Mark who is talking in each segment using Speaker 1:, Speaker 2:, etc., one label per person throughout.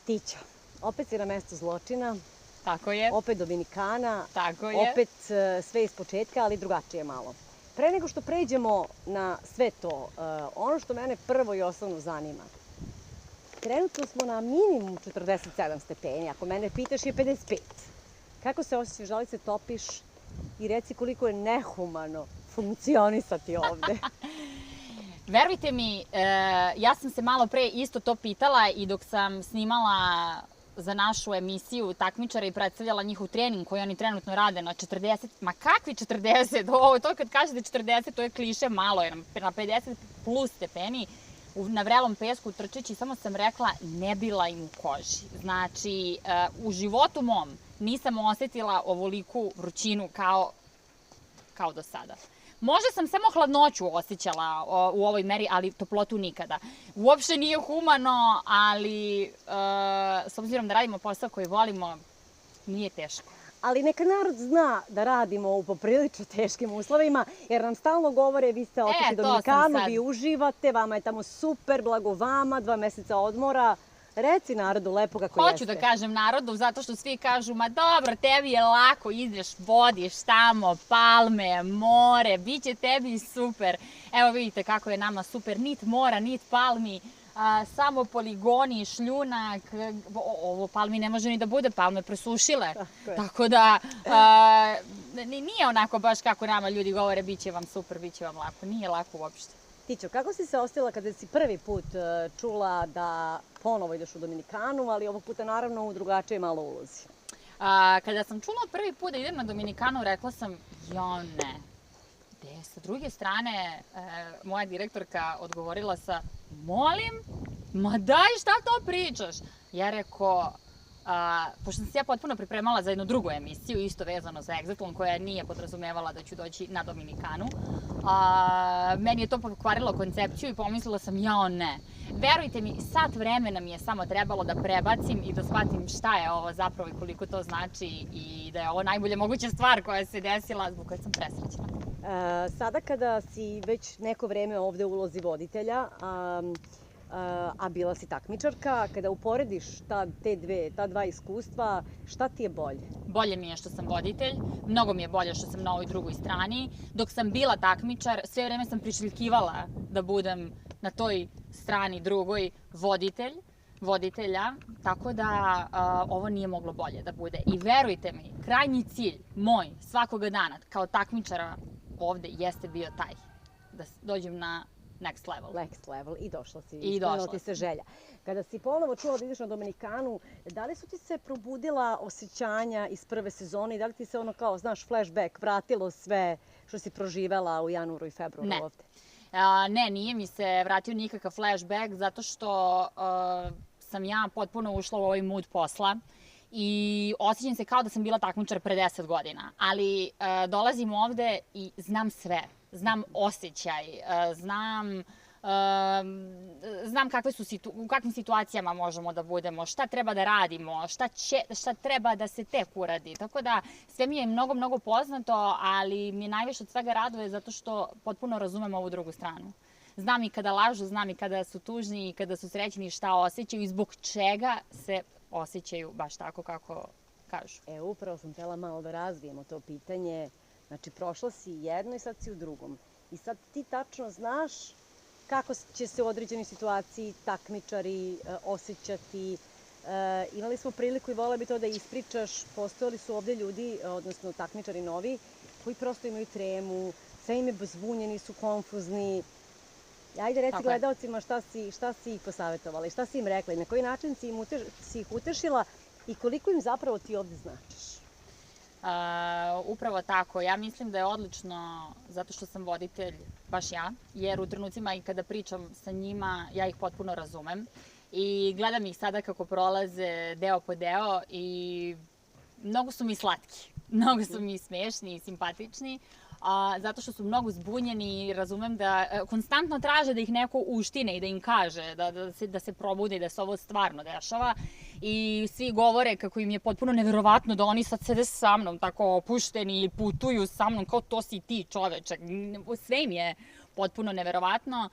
Speaker 1: Tića, opet si na mestu zločina,
Speaker 2: Tako je,
Speaker 1: opet Dominikana,
Speaker 2: tako je.
Speaker 1: opet sve iz početka, ali drugačije malo. Pre nego što pređemo na sve to, ono što mene prvo i osnovno zanima, trenutno smo na minimum 47 stepeni, ako mene pitaš je 55. Kako se osjećaš, da li se topiš i reci koliko je nehumano funkcionisati ovde?
Speaker 2: Verujte mi, ja sam se malo pre isto to pitala i dok sam snimala za našu emisiju takmičara i predstavljala njihov trening koji oni trenutno rade na 40, ma kakvi 40, to kad kažete 40, to je kliše malo, jer na 50 plus stepeni na vrelom pesku trčeći, samo sam rekla ne bila im u koži. Znači, u životu mom nisam osetila ovoliku vrućinu kao do sada. Možda sam samo hladnoću osjećala u ovoj meri, ali toplotu nikada. Uopšte nije humano, ali s obzirom da radimo posao koji volimo, nije teško.
Speaker 1: Ali neka narod zna da radimo u poprilično teškim uslovima, jer nam stalno govore vi ste otišli do Dominikanu, vi uživate, vama je tamo super, blago vama, 2 meseca odmora. Reci narodu lepo kako jeste.
Speaker 2: Hoću da kažem narodu, zato što svi kažu, ma dobro, tebi je lako, ideš, vodiš tamo, palme, more, bit će tebi super. Evo vidite kako je nama super, nit mora, nit palmi, samo poligoni, šljunak, ovo palmi ne može ni da bude, palme presušile. Tako da, nije onako baš kako nama ljudi govore, bit će vam super, bit će vam lako, nije lako uopšte.
Speaker 1: Tićo, kako si se osjetila kada si prvi put čula da ponovo ideš u Dominikanu, ali ovog puta naravno u drugačije malo ulozi?
Speaker 2: Kada sam čula prvi put da idem na Dominikanu, rekla sam, ja ne. Gde? Sa druge strane, moja direktorka odgovorila sa, molim? Ma daj, šta to pričaš? Ja rekao, pošto sam se ja potpuno pripremala za jednu drugu emisiju, isto vezano za Exatlon, koja nije podrazumevala da ću doći na Dominikanu, meni je to pokvarilo koncepciju i pomislila sam, jao ne. Verujte mi, sat vremena mi je samo trebalo da prebacim i da shvatim šta je ovo zapravo i koliko to znači i da je ovo najbolja moguća stvar koja se desila, zbog koje sam presrećena.
Speaker 1: Sada kada si već neko vreme ovde u ulozi voditelja, a bila si takmičarka, kada uporediš ta dva iskustva, šta ti je bolje?
Speaker 2: Bolje mi je što sam voditelj, mnogo mi je bolje što sam na ovoj drugoj strani. Dok sam bila takmičar, sve vreme sam priželjkivala da budem na toj strani drugoj voditelja, tako da ovo nije moglo bolje da bude. I verujte mi, krajnji cilj moj svakoga dana kao takmičara ovde jeste bio taj, da dođem na next level.
Speaker 1: Next level. I došla si.
Speaker 2: I došla
Speaker 1: ti se želja. Kada si ponovo čula da ideš na Dominikanu, da li su ti se probudila osjećanja iz prve sezone i da li ti se ono kao, znaš, flashback, vratilo sve što si proživela u januaru i februaru ovde?
Speaker 2: Ne, nije mi se vratio nikakav flashback zato što sam ja potpuno ušla u ovaj mood posla i osjećam se kao da sam bila takmičar pre 10 godina. Ali dolazim ovde i znam sve. Znam osjećaj, znam u kakvim situacijama možemo da budemo, šta treba da radimo, šta treba da se tek uradi. Tako da sve mi je mnogo, mnogo poznato, ali mi je najviše od svega raduje zato što potpuno razumem ovu drugu stranu. Znam i kada lažu, znam i kada su tužni i kada su srećni šta osjećaju i zbog čega se osjećaju baš tako kako kažu.
Speaker 1: Upravo sam htela malo da razvijemo to pitanje. Znači, prošla si jedno i sad si u drugom. I sad ti tačno znaš kako će se u određenoj situaciji takmičari osjećati. Imali smo priliku i volela bi to da ispričaš. Postojali su ovde ljudi, odnosno takmičari novi, koji prosto imaju tremu, sve im je zbunjeni, su konfuzni. Ajde, reci gledalcima šta si ih posavetovala i šta si im rekla i na koji način si ih utešila i koliko im zapravo ti ovde značiš.
Speaker 2: Upravo tako. Ja mislim da je odlično zato što sam voditelj baš ja, jer u trenucima i kada pričam sa njima, ja ih potpuno razumem i gledam ih sada kako prolaze deo po deo i mnogo su mi slatki, mnogo su mi smešni i simpatični, zato što su mnogo zbunjeni i razumem da konstantno traže da ih neko uštine i da im kaže da se probude i da se ovo stvarno dešava. I svi govore kako im je potpuno neverovatno da oni sad sede sa mnom tako opušteni ili putuju sa mnom kao to si ti čoveče. Sve im je potpuno neverovatno.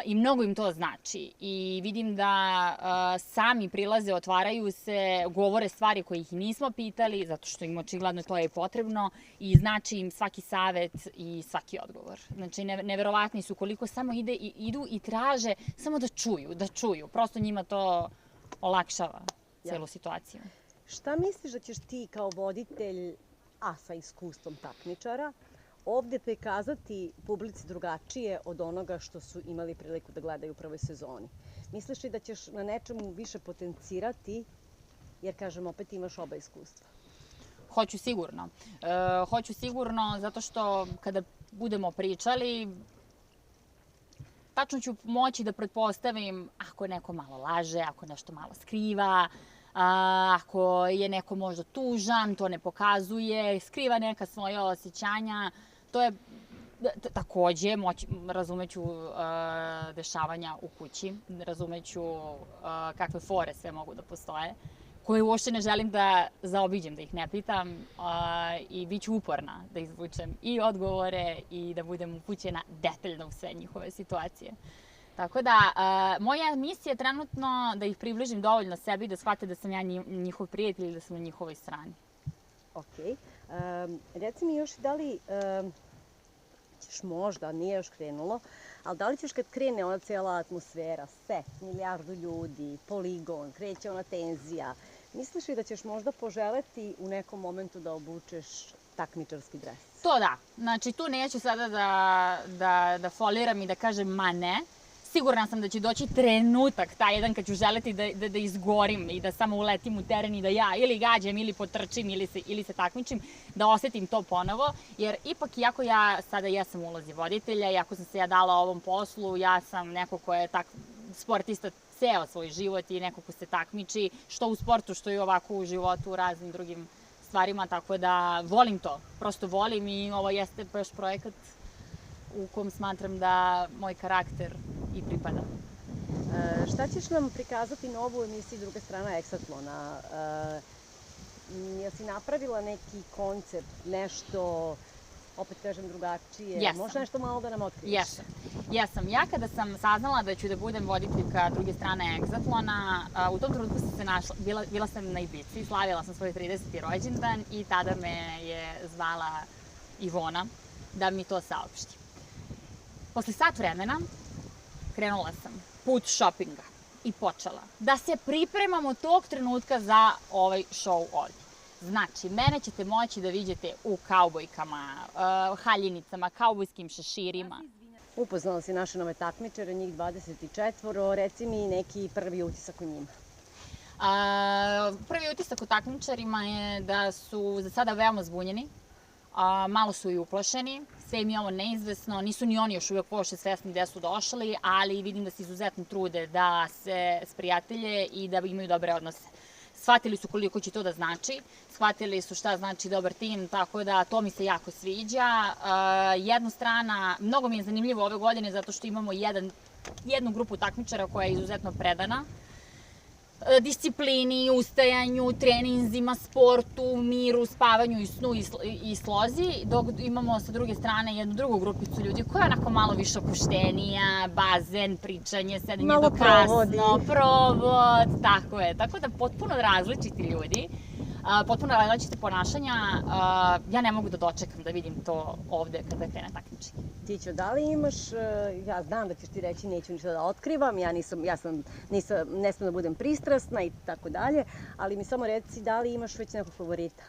Speaker 2: i mnogo im to znači. I vidim da sami prilaze, otvaraju se, govore stvari koje ih nismo pitali, zato što im očigledno to je potrebno i znači im svaki savet i svaki odgovor. Znači, neverovatni su koliko samo idu i traže samo da čuju. Prosto njima to olakšava celu situaciju.
Speaker 1: Šta misliš da ćeš ti kao voditelj, a sa iskustvom takmičara, ovde prikazati publici drugačije od onoga što su imali priliku da gledaju u prvoj sezoni? Misliš li da ćeš na nečemu više potencirati, jer, kažem, opet imaš oba iskustva?
Speaker 2: Hoću sigurno. Hoću sigurno zato što kada budemo pričali, tačno ću moći da pretpostavim ako neko malo laže, ako nešto malo skriva, ako je neko možda tužan, to ne pokazuje, skriva neka svoja osjećanja. To je takođe, razumeću dešavanja u kući, razumeću kakve fore sve mogu da postoje, koje uopšte ne želim da zaobiđem, da ih ne pitam i bit ću uporna da izvučem i odgovore i da budem upućena detaljno u sve njihove situacije. Tako da, moja misija je trenutno da ih približim dovoljno sebi, da shvate da sam ja njihov prijatelj i da sam na njihovoj strani.
Speaker 1: Okej. Reci mi još da li ćeš možda, nije još krenulo, ali da li ćeš kad krene ona cijela atmosfera, set, milijardu ljudi, poligon, kreće ona tenzija, misliš li da ćeš možda poželeti u nekom momentu da obučeš takmičarski dres?
Speaker 2: To da. Znači, tu neću sada da foliram i da kažem ma ne. Sigurna sam da će doći trenutak, taj jedan kad ću želeti da izgorim i da samo uletim u teren i da ja ili gađam ili potrčim ili se takmičim, da osetim to ponovo. Jer ipak, iako ja sada jesam u ulozi voditelja, iako sam se ja dala ovom poslu, ja sam neko ko je sportista ceo svoj život i neko ko se takmiči, što u sportu, što i ovako u životu, u raznim drugim stvarima, tako da volim to. Prosto volim i ovo jeste baš projekat u kom smatram da moj karakter i pripada.
Speaker 1: Šta ćeš nam prikazati novu u emisiji Druga strana Eksatlona? Jesi napravila neki koncept, nešto, opet kažem, drugačije?
Speaker 2: Jesam.
Speaker 1: Možda nešto malo da nam otkriješ?
Speaker 2: Jesam. Ja kada sam saznala da ću da budem voditeljka Druge strane Eksatlona, u tom trenutku sam se našla, bila sam na Ibici, slavila sam svoj 30. rođendan i tada me je zvala Ivona da mi to saopšti. Posle sat vremena krenula sam put šopinga i počela da se pripremam od tog trenutka za ovaj show ovdje. Znači, mene ćete moći da vidite u kaubojkama, haljinicama, kaubojskim šeširima.
Speaker 1: Upoznala si naše nove takmičare, njih 24, reci mi neki prvi utisak o njima.
Speaker 2: Prvi utisak o takmičarima je da su za sada veoma zbunjeni, malo su i uplašeni, sve im je ovo neizvesno, nisu ni oni još uvijek uopšte svesni gde su došli, ali vidim da se izuzetno trude da se sprijatelje i da imaju dobre odnose. Shvatili su koliko će to da znači, shvatili su šta znači dobar tim, tako da to mi se jako sviđa. Jedna strana, mnogo mi je zanimljivo ove godine zato što imamo jednu grupu takmičara koja je izuzetno predana disciplini, ustajanju, treninzima, sportu, miru, spavanju i snu i slozi, dok imamo sa druge strane jednu drugu grupicu ljudi koja je onako malo više opuštenija, bazen, pričanje, sedenje do kasno, provod, tako je. Tako da potpuno različiti ljudi, potpuno različite ponašanja, ja ne mogu da dočekam da vidim to ovde kada krene takmičenje.
Speaker 1: Tićo, da li imaš, ja znam da ćeš ti reći neću ništa da otkrivam, ne smem da budem pristrasna i tako dalje, ali mi samo reci da li imaš već nekog favorita?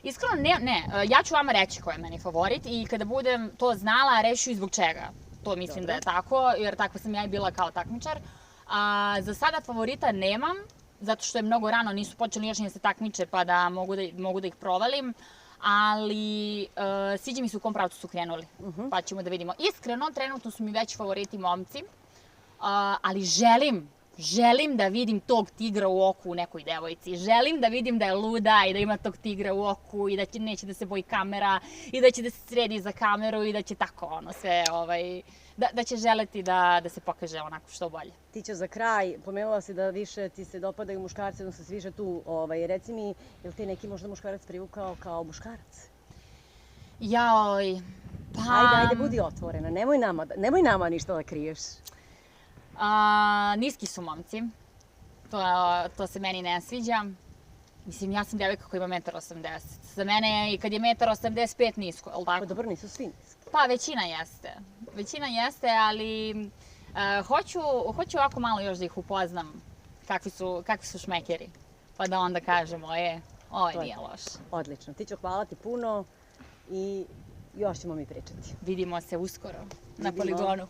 Speaker 2: Iskreno ne, ja ću vama reći ko je meni favorit i kada budem to znala, reću i zbog čega. To mislim da je tako, jer tako sam ja i bila kao takmičar. Za sada favorita nemam, zato što je mnogo rano, nisu počeli još ni da se takmiče pa da mogu da ih provalim, ali sviđa mi se u kom pravcu su krenuli, pa ćemo da vidimo. Iskreno, trenutno su mi već favoriti momci, ali želim da vidim tog tigra u oku u nekoj devojci. Želim da vidim da je luda i da ima tog tigra u oku i da neće da se boji kamera i da će da se sredi za kameru i da će tako sve, da će želeti da se pokaže onako što bolje.
Speaker 1: Tićo, za kraj, pomenula si da više ti se dopadaju muškarci, odnosno si više tu. Reci mi, je li te neki možda muškarac privukao kao muškarac? Ajde, budi otvorena. Nemoj nama ništa da kriješ.
Speaker 2: Niski su momci. To se meni ne sviđa. Mislim, ja sam devojka koja ima 1,80 m. Za mene, i kad je 1,85 m nisko, je li tako?
Speaker 1: Pa dobro, nisu svi niski.
Speaker 2: Pa, većina jeste. Većina jeste, ali hoću ovako malo još da ih upoznam kakvi su šmekeri. Pa da onda kažemo, ovo nije loše.
Speaker 1: Odlično. Ti ću hvala ti puno i još ćemo mi pričati.
Speaker 2: Vidimo se uskoro na poligonu.